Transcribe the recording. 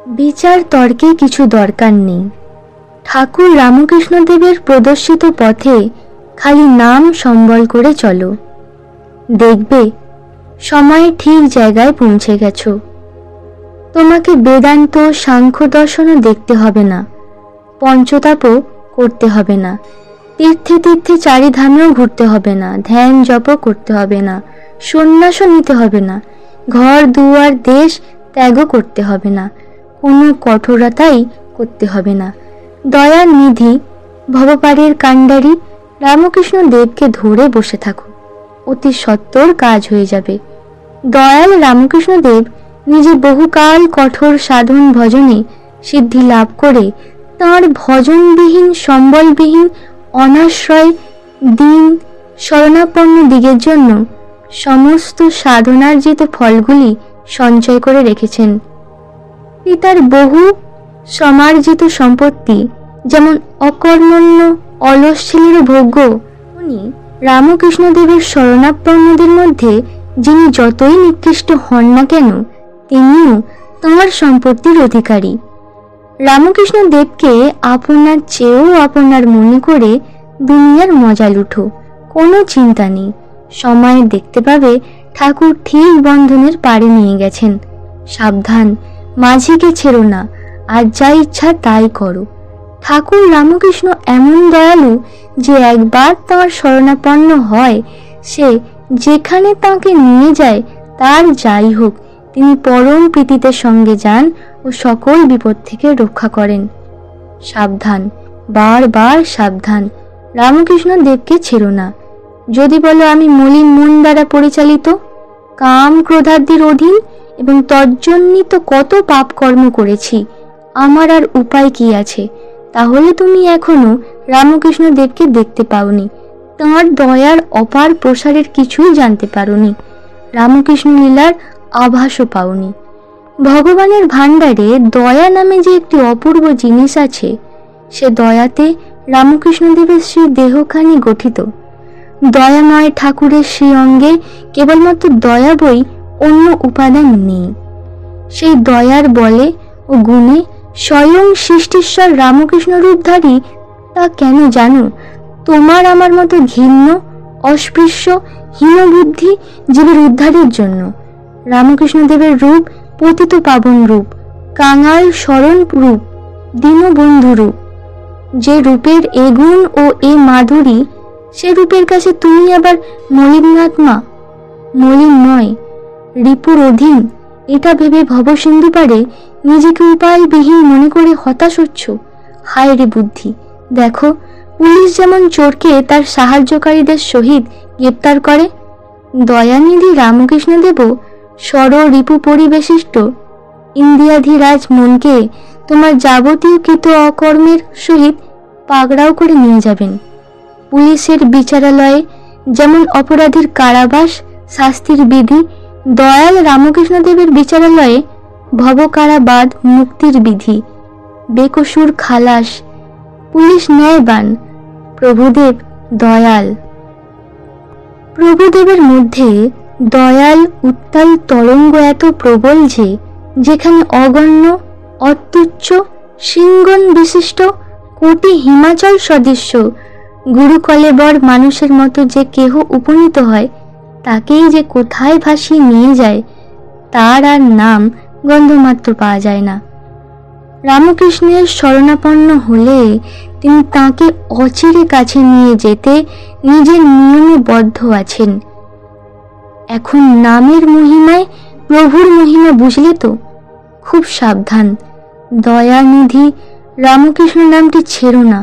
বিচার তর্কে কিছু দরকার নেই। ঠাকুর রামকৃষ্ণদেবের প্রদর্শিত পথে খালি নাম সম্বল করে চলো, দেখবে সময়ে ঠিক জায়গায় পৌঁছে গেছো। তোমাকে বেদান্ত সাংখ্য দর্শনও দেখতে হবে না, পঞ্চতাপও করতে হবে না, তীর্থে তীর্থে চারিধামেও ঘুরতে হবে না, ধ্যান জপও করতে হবে না, সন্ন্যাসও নিতে হবে না, ঘর দুয়ার দেশ ত্যাগও করতে হবে না, কোনো কঠোরতাই করতে হবে না। দয়ার নিধি ভবপারের কাণ্ডারি রামকৃষ্ণ দেবকে ধরে বসে থাকো, অতি সত্বর কাজ হয়ে যাবে। দয়াল রামকৃষ্ণ দেব নিজে বহুকাল কঠোর সাধন ভজনে সিদ্ধি লাভ করে তাঁর ভজনবিহীন সম্বলবিহীন অনাশ্রয় দিন শরণাপন্ন দিগের জন্য সমস্ত সাধনার্জিত ফলগুলি সঞ্চয় করে রেখেছেন। পিতার বহু সমার্জিত সম্পত্তি যেমন অকর্মণ্য অলস ছেলেরও ভোগ্য, উনি রামকৃষ্ণদেবের শরণাপন্নদের মধ্যে যিনি যতই নিকৃষ্ট হন না কেন তিনিও তাঁর সম্পত্তির অধিকারী। রামকৃষ্ণ দেবকে আপনার চেয়েও আপনার মনে করে দুনিয়ার মজা লুঠো, কোনো চিন্তা নেই। সময় দেখতে পাবে ঠাকুর ঠিক বন্ধনের পাড়ে নিয়ে গেছেন। সাবধান, মাঝিকে ছেড়ো না, আর যা ইচ্ছা তাই করো। ঠাকুর রামকৃষ্ণ এমন দয়ালু যে একবার তাঁর শরণাপন্ন হয় সে যেখানে তাঁকে নিয়ে যায় তার যাই হোক তিনি পরম প্রীতিতে সঙ্গে যান ও সকল বিপদ থেকে রক্ষা করেন। সাবধান, বারবার সাবধান, রামকৃষ্ণ দেবকে ছেড়ো না। যদি বলো আমি মলিন মন দ্বারা পরিচালিত, কাম ক্রোধাদির অধীন এবং তজ্জন্যিত কত পাপ কর্ম করেছি, আমার আর উপায় কি আছে, তাহলে তুমি এখনো রামকৃষ্ণ দেবকে দেখতে পাওনি, তাঁর দয়ার অপার প্রসারের কিছুই জানতে পারোনি, রামকৃষ্ণ লীলার আভাসও পাওনি। ভগবানের ভাণ্ডারে দয়া নামে যে একটি অপূর্ব জিনিস আছে, সে দয়াতে রামকৃষ্ণদেবের শ্রী দেহখানি গঠিত। দয়াময় ঠাকুরের শ্রী অঙ্গে কেবলমাত্র দয়া বই অন্য উপাদান নেই। সেই দয়ার বলে ও গুণে স্বয়ং সৃষ্টিশ্বর রামকৃষ্ণ রূপধারী তা কেন জানো? তোমার আমার মতো ঘৃণ্য অস্পৃশ্য হীনবুদ্ধি জীবের উদ্ধারের জন্য। রামকৃষ্ণদেবের রূপ পতিত পাবন রূপ, কাঙাল শরণ রূপ, দীনবন্ধু রূপ। যে রূপের এ গুণ ও এ মাধুরী, সে রূপের কাছে তুমি আবার মলিনাত্মা, মলিনময়, রিপুর অধীন, এটা ভেবে ভবসিন্ধু পারে নিজেকে উপায়বিহীন মনে করে হতাশ হচ্ছ। হায় রে বুদ্ধি! দেখো, পুলিশ যেমন চোরকে তার সাহায্যকারীদের সহিত গ্রেপ্তার করে, দয়ানিধি রামকৃষ্ণদেবও স্বর রিপু পরিবেশিষ্ট ইন্দ্রিয়াধিরাজ মনকে তোমার যাবতীয় কৃত অকর্মের সহিত পাকড়াও করে নিয়ে যাবেন। পুলিশের বিচারালয়ে যেমন অপরাধীর কারাবাস শাস্তির বিধি, দয়াল রামকৃষ্ণদেবের বিচারালয়ে ভবকারাবাদ মুক্তির বিধি। বেকসুর খালাস, পুলিশ ন্যায়বান, প্রভুদেব দয়াল। প্রভুদেবের মধ্যে দয়াল উত্তাল তরঙ্গ এত প্রবল যে যেখানে অগণ্য অত্যুচ্চ শৃঙ্গন বিশিষ্ট কোটি হিমাচল সদৃশ্য গুরুকলেবর মানুষের মতো যে কেহ উপনীত হয়, তাকেই যে কোথায় ভাসিয়ে নিয়ে যায় তার আর নাম গন্ধমাত্র পাওয়া যায় না। রামকৃষ্ণের শরণাপন্ন হলে তিনি তাঁকে অচিরে কাছে নিয়ে যেতে নিজের নিয়মে বদ্ধ আছেন। এখন নামের মহিমায় প্রভুর মহিমা বুঝলে তো? খুব সাবধান, দয়ানিধি রামকৃষ্ণ নামটি ছেড়ো না।